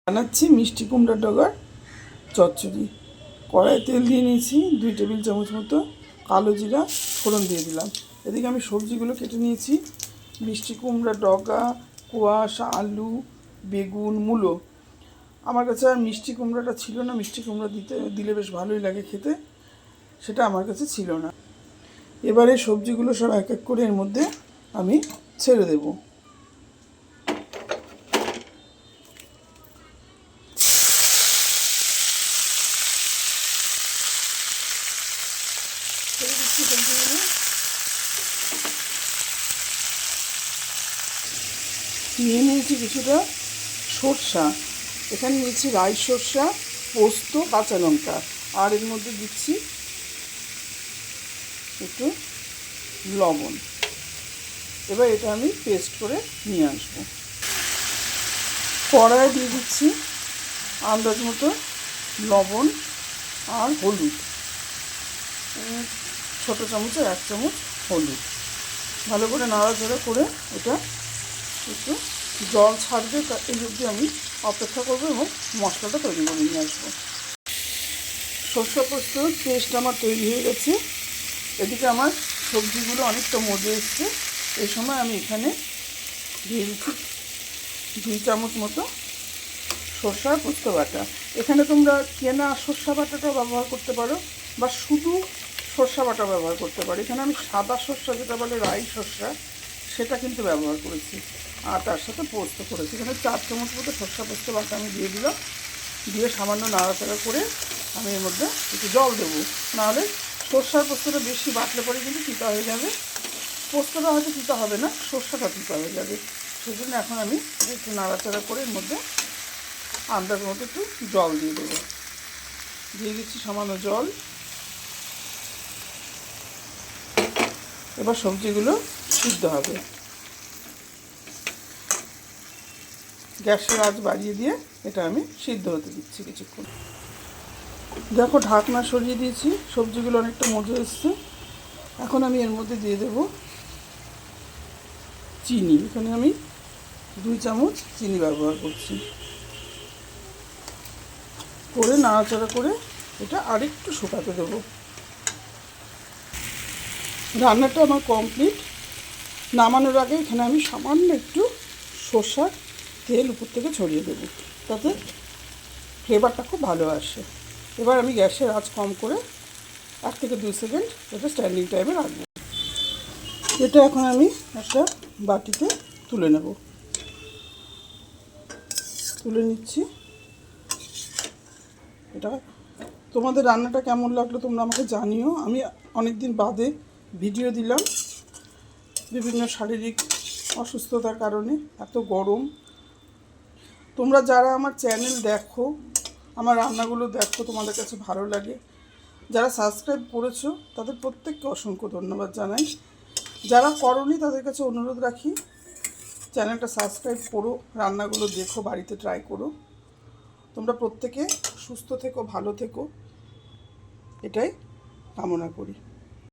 বানাচ্ছি মিষ্টি কুমড়ার ডগার চচ্চড়ি। কড়াই তেল দিয়ে নিয়েছি 2 টেবিল চামচ মতো, কালো জিরা ফোড়ন দিয়ে দিলাম। এদিকে আমি সবজিগুলো কেটে নিয়েছি, মিষ্টি কুমড়া ডগা, কোয়াশ, আলু, বেগুন, মূলো। আমার কাছে আর মিষ্টি কুমড়াটা ছিল না, মিষ্টি কুমড়া দিলে বেশ ভালোই লাগে খেতে, সেটা আমার কাছে ছিল না। এবারে সবজিগুলো সব এক এক করে এর মধ্যে আমি ছেড়ে দেবো। নিয়ে নিয়েছি কিছুটা সর্ষা, এখানে নিয়েছি রাই সর্ষা, পোস্ত, কাঁচা লঙ্কা, আর এর মধ্যে দিচ্ছি একটু লবণ। এবার এটা আমি পেস্ট করে নিয়ে আসবো। কড়াই দিয়ে দিচ্ছি আন্দাজ মতো লবণ আর হলুদ, ছোটো চামচে 1 চামচ হলুদ। ভালো করে নাড়াচাড়া করে এটা একটু জল ছাড়বে, এই অবধি আমি অপেক্ষা করবো এবং মশলাটা তৈরি করে নিয়ে আসবো। সরষে পোস্তর পেস্ট আমার তৈরি হয়ে গেছে। এদিকে আমার সবজিগুলো অনেকটা মজে এসছে। এই সময় আমি এখানে দিয়ে দিচ্ছি 2 চামচ মতো সরষা পোস্ত বাটা। এখানে তোমরা কেনা সরষা বাটাটাও ব্যবহার করতে পারো বা শুধু সরষা বাটা ব্যবহার করতে পারো। এখানে আমি সাদা সরষা, যেটা বলে রাই সরষা, সেটা কিন্তু ব্যবহার করেছি, আর তার সাথে পোস্ত করেছি। এখানে 4 চামচ মতো সরষা পোস্ত বাটা আমি দিয়ে দিলাম। দিয়ে সামান্য নাড়াচাড়া করে আমি এর মধ্যে একটু জল দেবো, নাহলে সরষার পোস্তটা বেশি বাটলে পরে কিন্তু তিতা হয়ে যাবে। পোস্তটা হয়তো তিতা হবে না, সরষাটা তিতা হয়ে যাবে। সেই জন্য এখন আমি একটু নাড়াচাড়া করে এর মধ্যে আন্দাজ মতো একটু জল দিয়ে দেবো। দিয়ে দিচ্ছি সামান্য জল। এবার সবজিগুলো সিদ্ধ হবে। গ্যাসের আঁচ বাড়িয়ে দিয়ে এটা আমি সিদ্ধ হতে দিচ্ছি কিছুক্ষণ। দেখো ঢাকনা সরিয়ে দিয়েছি, সবজিগুলো অনেকটা মজে এসছে। এখন আমি এর মধ্যে দিয়ে দেব চিনি। এখানে আমি 2 চামচ চিনি ব্যবহার করছি। করে নাড়াচাড়া করে এটা আরেকটু শুকাতে দেবো। রান্নাটা আমার কমপ্লিট। নামানোর আগে এখানে আমি সামান্য একটু সরষার তেল উপর থেকে ছড়িয়ে দেবো, তাতে ফ্লেভারটা খুব ভালো আসে। এবার আমি গ্যাসের আঁচ কম করে 1 থেকে 2 সেকেন্ড এটা স্ট্যান্ডিং টাইমে রাখবো। এটা এখন আমি একটা বাটিতে তুলে নেব। তুলে নিচ্ছি। এটা তোমাদের রান্নাটা কেমন লাগলো তোমরা আমাকে জানিও। আমি অনেক দিন বাদে ভিডিও দিলাম, বিভিন্ন শারীরিক অসুস্থতার কারণে। এত গরম। তোমরা যারা আমার চ্যানেল দেখো, আমার রান্নাগুলো দেখো, তোমাদের কাছে ভালো লাগে, যারা সাবস্ক্রাইব করেছো তাদের প্রত্যেককে অসংখ্য ধন্যবাদ জানাই। যারা করোনি তাদের কাছে অনুরোধ রাখি, চ্যানেলটা সাবস্ক্রাইব করো, রান্নাগুলো দেখো, বাড়িতে ট্রাই করো। তোমরা প্রত্যেকে সুস্থ থেকো, ভালো থেকো, এটাই কামনা করি।